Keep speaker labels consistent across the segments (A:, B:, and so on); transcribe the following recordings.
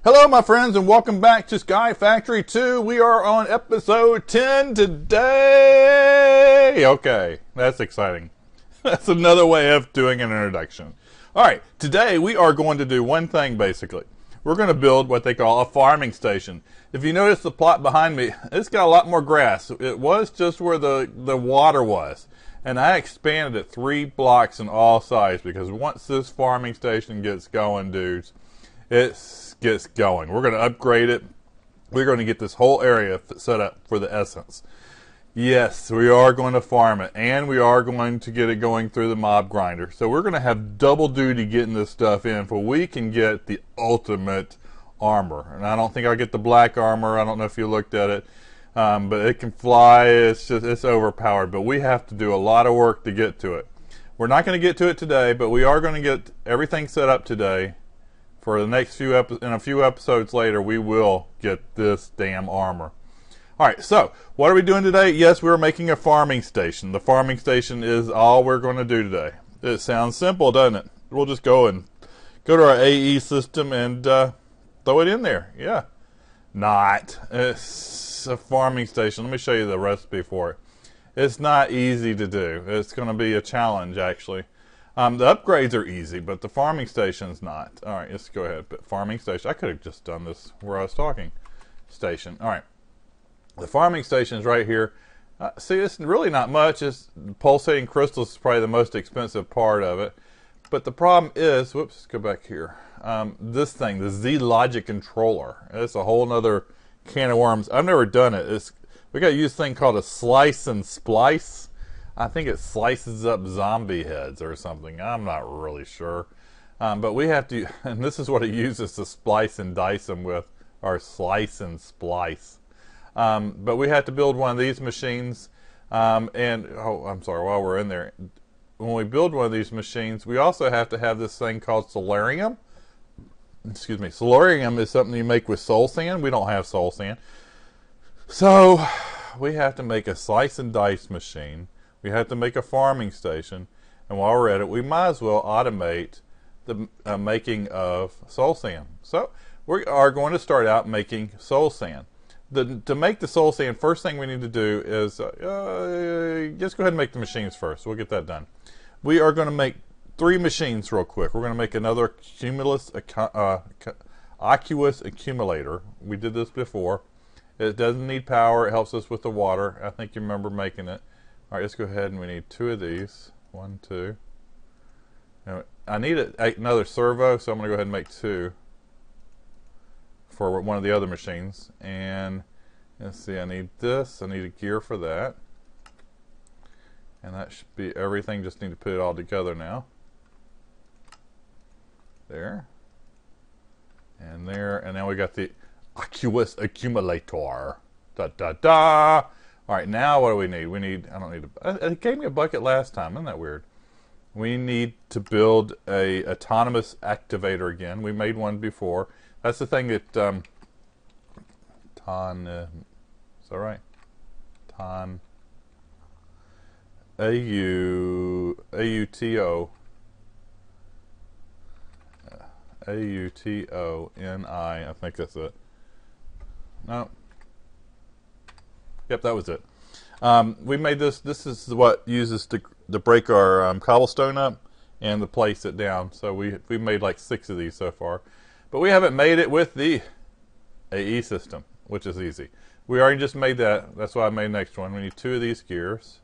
A: Hello, my friends, and welcome back to Sky Factory 2. We are on episode 10 today. Okay, that's exciting. That's another way of doing an introduction. All right, today we are going to do one thing, basically. We're going to build what they call a farming station. If you notice the plot behind me, it's got a lot more grass. It was just where the water was. And I expanded it 3 blocks in all sides because once this farming station gets going, dudes, it gets going. We're going to upgrade it. We're going to get this whole area set up for the essence. Yes, we are going to farm it, and we are going to get it going through the mob grinder. So we're going to have double duty getting this stuff in, for we can get the ultimate armor. And I don't think I'll get the black armor. I don't know if you looked at it, but it can fly. It's overpowered. But we have to do a lot of work to get to it. We're not going to get to it today, but we are going to get everything set up today. For the next few in a few episodes later, we will get this damn armor. All right, so what are we doing today? Yes, we're making a farming station. The farming station is all we're going to do today. It sounds simple, doesn't it? We'll just go to our AE system and throw it in there. Yeah. Not. It's a farming station. Let me show you the recipe for it. It's not easy to do. It's going to be a challenge, actually. The upgrades are easy, but the farming station's not. All right, let's go ahead. But farming station. I could have just done this where I was talking. Station. All right. The farming station is right here. See, it's really not much. It's pulsating crystals is probably the most expensive part of it. But the problem is, whoops, let's go back here. This thing, the Z Logic controller. It's a whole nother can of worms. I've never done it. We got to use a thing called a slice and splice. I think it slices up zombie heads or something. I'm not really sure. But we have to, and this is what it uses to splice and dice them with, or slice and splice. But we have to build one of these machines. I'm sorry, while we're in there, when we build one of these machines, we also have to have this thing called Solarium. Excuse me. Solarium is something you make with soul sand. We don't have soul sand. So we have to make a slice and dice machine. We have to make a farming station, and while we're at it, we might as well automate the making of soul sand. So we are going to start out making soul sand. To make the soul sand, first thing we need to do is just go ahead and make the machines first. We'll get that done. We are going to make 3 machines real quick. We're going to make another aqueous accumulator. We did this before. It doesn't need power. It helps us with the water. I think you remember making it. All right, let's go ahead and we need 2 of these. 1, 2. Now, I need another servo, so I'm going to go ahead and make 2 for one of the other machines. And let's see, I need this. I need a gear for that. And that should be everything. Just need to put it all together now. There. And there. And now we got the aqueous accumulator. Da da da. All right, now what do we need? It gave me a bucket last time. Isn't that weird? We need to build a autonomous activator again. We made one before. That's the thing that, is that right? A-U-T-O. A-U-T-O-N-I. I think that's it. No. Yep, that was it. We made this. This is what uses to break our cobblestone up and to place it down. So we made like 6 of these so far, but we haven't made it with the AE system, which is easy. We already just made that. That's why I made the next one. We need 2 of these gears.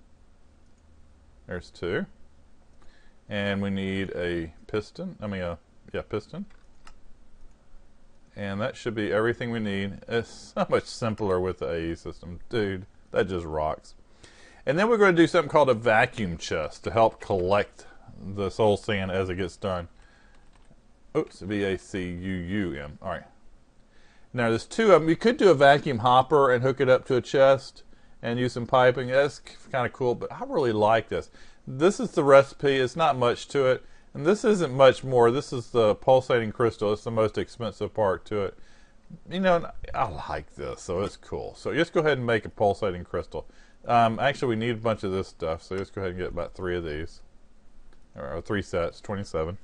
A: There's 2, and we need a piston. Piston. And that should be everything we need. It's so much simpler with the AE system. Dude, that just rocks. And then we're going to do something called a vacuum chest to help collect the soul sand as it gets done. Oops, V-A-C-U-U-M. All right. Now, there's 2 of them. You could do a vacuum hopper and hook it up to a chest and use some piping. That's kind of cool, but I really like this. This is the recipe. It's not much to it. And this isn't much more. This is the pulsating crystal. It's the most expensive part to it. You know, I like this, so it's cool. So just go ahead and make a pulsating crystal. Actually, we need a bunch of this stuff, so let's go ahead and get about 3 of these. Or 3 sets, 27.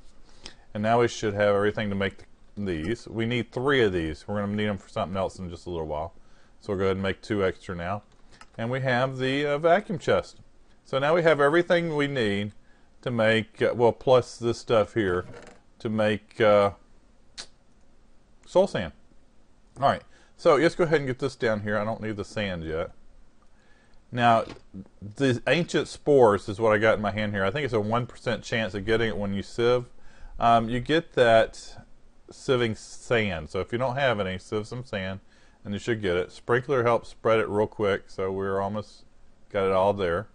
A: And now we should have everything to make these. We need 3 of these. We're going to need them for something else in just a little while. So we'll go ahead and make 2 extra now. And we have the vacuum chest. So now we have everything we need to make, well, plus this stuff here, to make soul sand. All right, so let's go ahead and get this down here. I don't need the sand yet. Now, the ancient spores is what I got in my hand here. I think it's a 1% chance of getting it when you sieve. You get that sieving sand. So if you don't have any, sieve some sand, and you should get it. Sprinkler helps spread it real quick, so we're almost got it all there.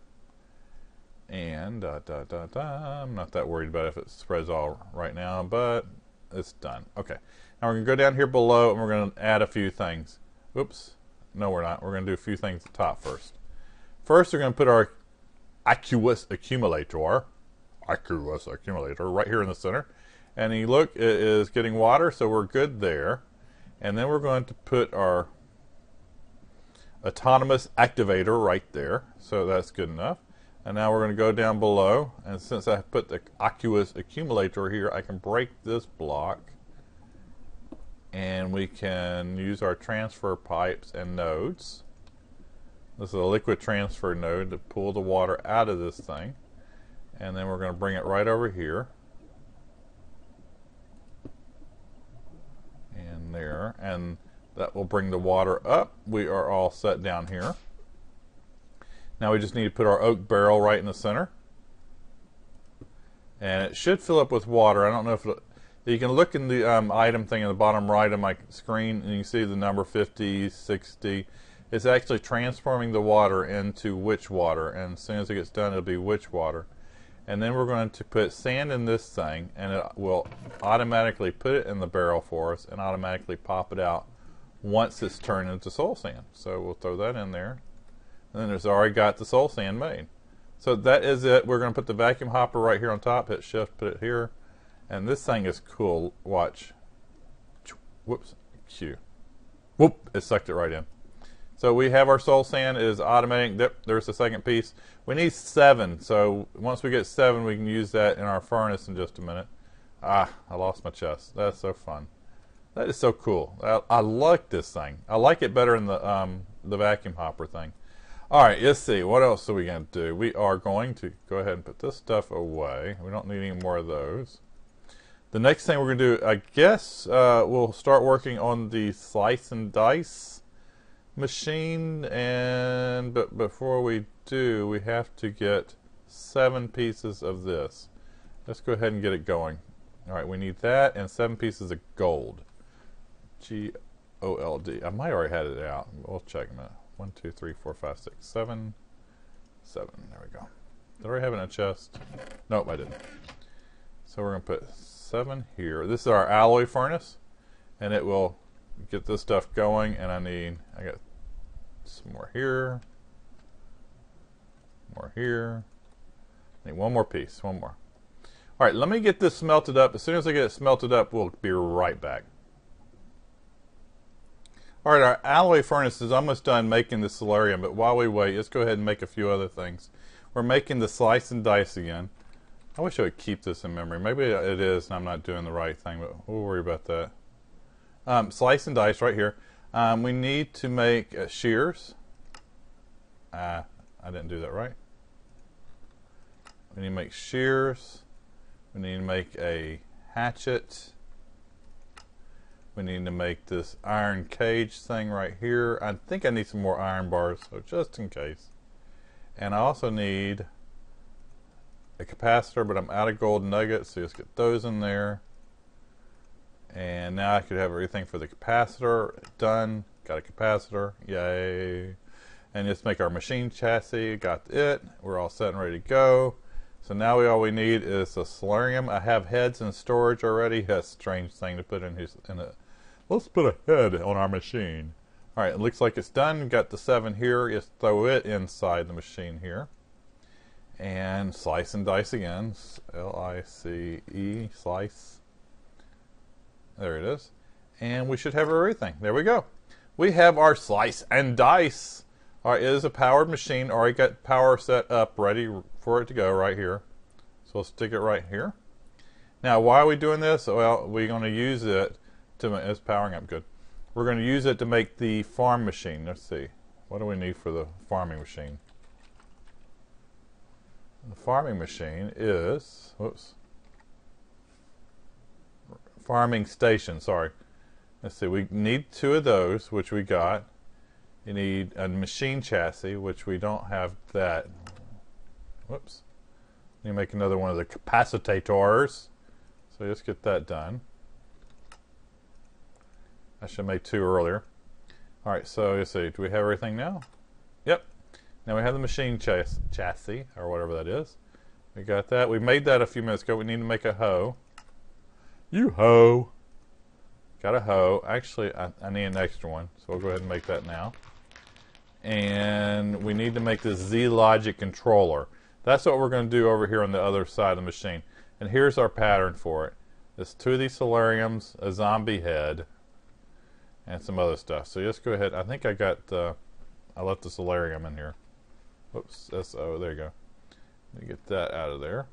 A: And I'm not that worried about if it spreads all right now, but it's done. Okay, now we're going to go down here below, and we're going to add a few things. Oops, no we're not. We're going to do a few things at the top first. First, we're going to put our aqueous accumulator right here in the center. And you look, it is getting water, so we're good there. And then we're going to put our autonomous activator right there, so that's good enough. And now we're going to go down below, and since I put the aqueous accumulator here, I can break this block, and we can use our transfer pipes and nodes. This is a liquid transfer node to pull the water out of this thing, and then we're going to bring it right over here and there, and that will bring the water up. We are all set down here. Now we just need to put our oak barrel right in the center. And it should fill up with water. I don't know if you can look in the item thing in the bottom right of my screen, and you see the number 50, 60. It's actually transforming the water into witch water. And as soon as it gets done, it'll be witch water. And then we're going to put sand in this thing, and it will automatically put it in the barrel for us and automatically pop it out once it's turned into soul sand. So we'll throw that in there. And then it's already got the soul sand made. So that is it. We're going to put the vacuum hopper right here on top. Hit shift, put it here. And this thing is cool. Watch. Whoops. Q. Whoop. It sucked it right in. So we have our soul sand. It is automating. There's the second piece. We need 7. So once we get 7, we can use that in our furnace in just a minute. Ah, I lost my chest. That's so fun. That is so cool. I like this thing. I like it better than the vacuum hopper thing. All right, let's see. What else are we going to do? We are going to go ahead and put this stuff away. We don't need any more of those. The next thing we're going to do, I guess, we'll start working on the slice and dice machine. But before we do, we have to get 7 pieces of this. Let's go ahead and get it going. All right, we need that and 7 pieces of gold. G-O-L-D. I might already had it out. We'll check a minute. 1, 2, 3, 4, 5, 6, 7. 7. There we go. Did I already have it in a chest? Nope, I didn't. So we're going to put 7 here. This is our alloy furnace, and it will get this stuff going. And I got some more here. More here. I need one more piece. One more. All right, let me get this smelted up. As soon as I get it smelted up, we'll be right back. All right, our alloy furnace is almost done making the solarium, but while we wait, let's go ahead and make a few other things. We're making the slice and dice again. I wish I would keep this in memory. Maybe it is and I'm not doing the right thing, but we'll worry about that. Slice and dice right here. We need to make shears. I didn't do that right. We need to make shears. We need to make a hatchet. We need to make this iron cage thing right here. I think I need some more iron bars, so just in case. And I also need a capacitor, but I'm out of gold nuggets, so let's get those in there. And now I could have everything for the capacitor done. Got a capacitor, yay. And let's make our machine chassis, got it. We're all set and ready to go. So now all we need is a solarium. I have heads in storage already. That's a strange thing to put in it. Let's put a head on our machine. All right, it looks like it's done. We've got the 7 here. Just throw it inside the machine here. And slice and dice again. L-I-C-E, slice. There it is. And we should have everything. There we go. We have our slice and dice. All right, it is a powered machine. Already got power set up, ready for it to go right here. So let's stick it right here. Now, why are we doing this? Well, we're going to use it it's powering up good. We're going to use it to make the farm machine. Let's see. What do we need for the farming machine? The farming machine is, whoops, farming station, sorry. Let's see, we need 2 of those, which we got. You need a machine chassis, which we don't have that. Whoops. You make another one of the capacitors. So let's get that done. I should have made 2 earlier. Alright, so let's see, do we have everything now? Yep. Now we have the machine chassis, or whatever that is. We got that. We made that a few minutes ago. We need to make a hoe. You hoe. Got a hoe. Actually, I need an extra one, so we'll go ahead and make that now. And we need to make this Z-Logic controller. That's what we're going to do over here on the other side of the machine. And here's our pattern for it. It's 2 of these Solariums, a zombie head, and some other stuff. So let's go ahead. I think I got I left the Solarium in here. Oops, SO, there you go. Let me get that out of there.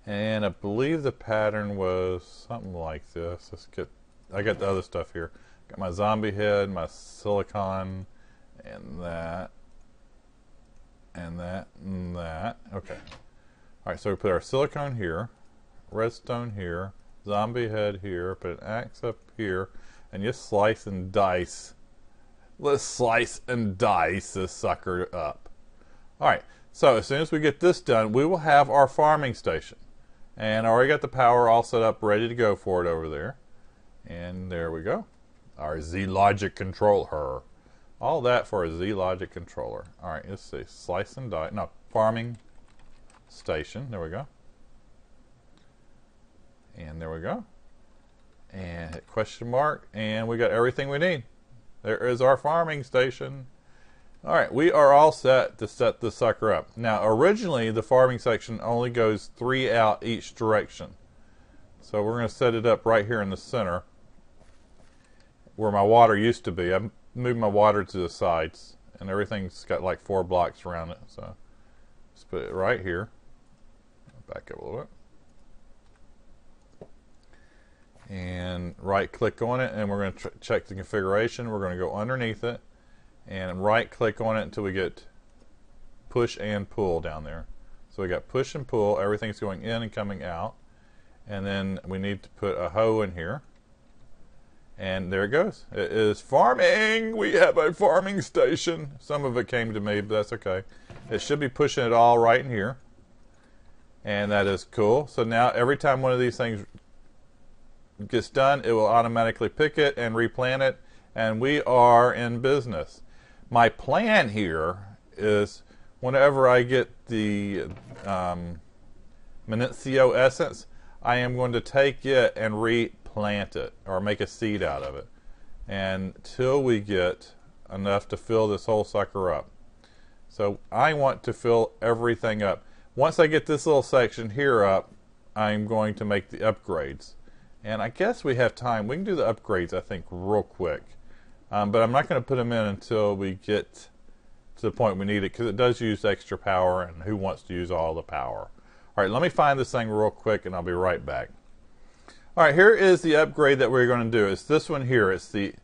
A: And I believe the pattern was something like this. Let's get, I got the other stuff here. Got my zombie head, my silicon, and that, and that, and that. Okay. Alright, so we put our silicone here, redstone here, zombie head here, put an axe up here, and just slice and dice. Let's slice and dice this sucker up. Alright, so as soon as we get this done, we will have our farming station. And I already got the power all set up, ready to go for it over there. And there we go. Our Z-Logic controller. All that for a Z-Logic controller. Alright, let's see. Slice and dice. No, farming station. There we go. And there we go. And hit question mark. And we got everything we need. There is our farming station. Alright, we are all set to set this sucker up. Now, originally, the farming section only goes 3 out each direction. So we're going to set it up right here in the center, where my water used to be. I've moved my water to the sides, and everything's got like 4 blocks around it. So let's put it right here. Back up a little bit. And right-click on it, and we're going to check the configuration. We're going to go underneath it and right-click on it until we get push and pull down there. So we got push and pull. Everything's going in and coming out. And then we need to put a hoe in here. And there it goes. It is farming. We have a farming station. Some of it came to me, but that's okay. It should be pushing it all right in here. And that is cool. So now every time one of these things gets done, it will automatically pick it and replant it. And we are in business. My plan here is whenever I get the Minicio essence, I am going to take it and replant it, or make a seed out of it, until we get enough to fill this whole sucker up. So I want to fill everything up. Once I get this little section here up, I'm going to make the upgrades. And I guess we have time. We can do the upgrades, I think, real quick. But I'm not going to put them in until we get to the point we need it, because it does use extra power, and who wants to use all the power? Alright, let me find this thing real quick, and I'll be right back. Alright, here is the upgrade that we're going to do. It's this one here. It's the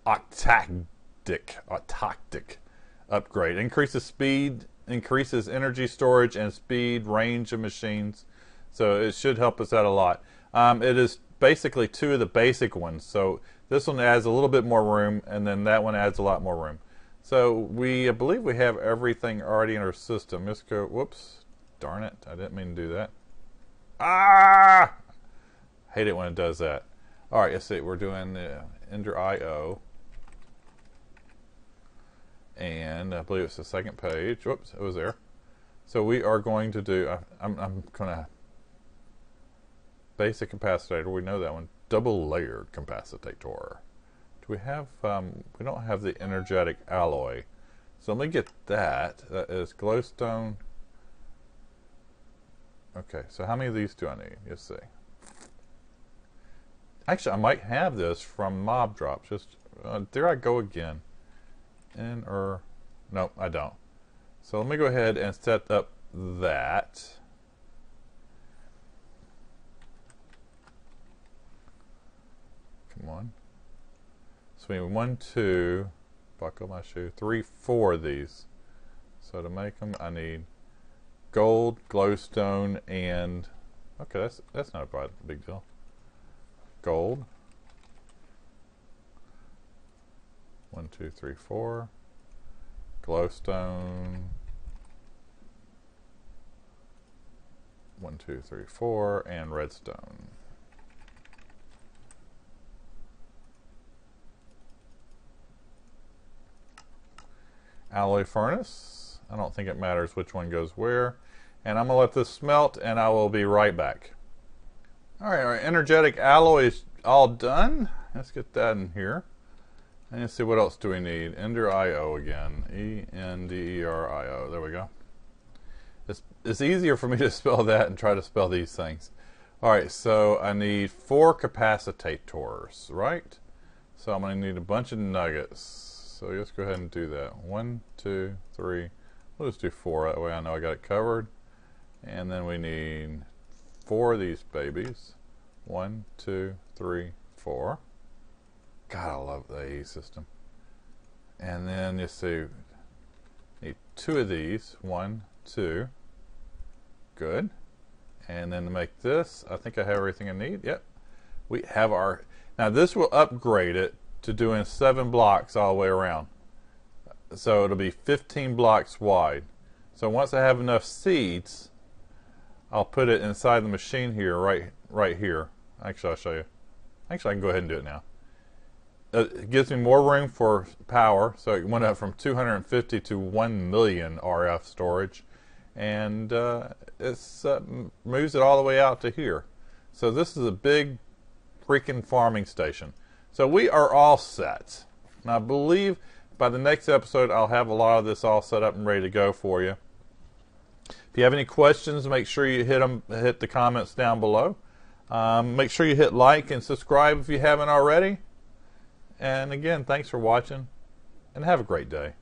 A: Octactic upgrade. Increases speed, increases energy storage, and speed, range of machines. So it should help us out a lot. It is basically 2 of the basic ones. So this one adds a little bit more room, and then that one adds a lot more room. So I believe we have everything already in our system. Let's go, whoops, darn it, I didn't mean to do that. Ah! Hate it when it does that. Alright, let's see, we're doing the Ender IO. And I believe it's the second page. Whoops, it was there. So we are going to do, I'm going to, basic capacitor, we know that one. Double layered capacitor. Do we have, we don't have the energetic alloy. So let me get that. That is glowstone. Okay, so how many of these do I need? Let's see. Actually, I might have this from mob drops. Just, there I go again. Nope, I don't. So let me go ahead and set up that. on. So we need 1, 2, buckle my shoe, 3, 4 of these. So to make them, I need gold, glowstone, and okay, that's not a big deal. Gold. 1, 2, 3, 4. Glowstone. 1, 2, 3, 4, and redstone. Alloy furnace. I don't think it matters which one goes where. And I'm going to let this smelt, and I will be right back. Alright, our energetic alloy is all done. Let's get that in here. And let's see, what else do we need? Ender IO again. E-N-D-E-R-I-O. There we go. It's easier for me to spell that and try to spell these things. Alright, so I need 4 capacitators, right? So I'm going to need a bunch of nuggets. So let's go ahead and do that. 1, 2, 3. We'll just do 4. That way I know I got it covered. And then we need 4 of these babies. 1, 2, 3, 4. God, I love the AE system. And then you see, need 2 of these. 1, 2. Good. And then to make this, I think I have everything I need. Yep. We have our... Now this will upgrade it to doing 7 blocks all the way around. So it'll be 15 blocks wide. So once I have enough seeds, I'll put it inside the machine here, right here. Actually, I'll show you. Actually, I can go ahead and do it now. It gives me more room for power, so it went up from 250 to 1 million RF storage, and it moves it all the way out to here. So this is a big freaking farming station. So we are all set. And I believe by the next episode I'll have a lot of this all set up and ready to go for you. If you have any questions, make sure you hit the comments down below. Make sure you hit like and subscribe if you haven't already. And again, thanks for watching, and have a great day.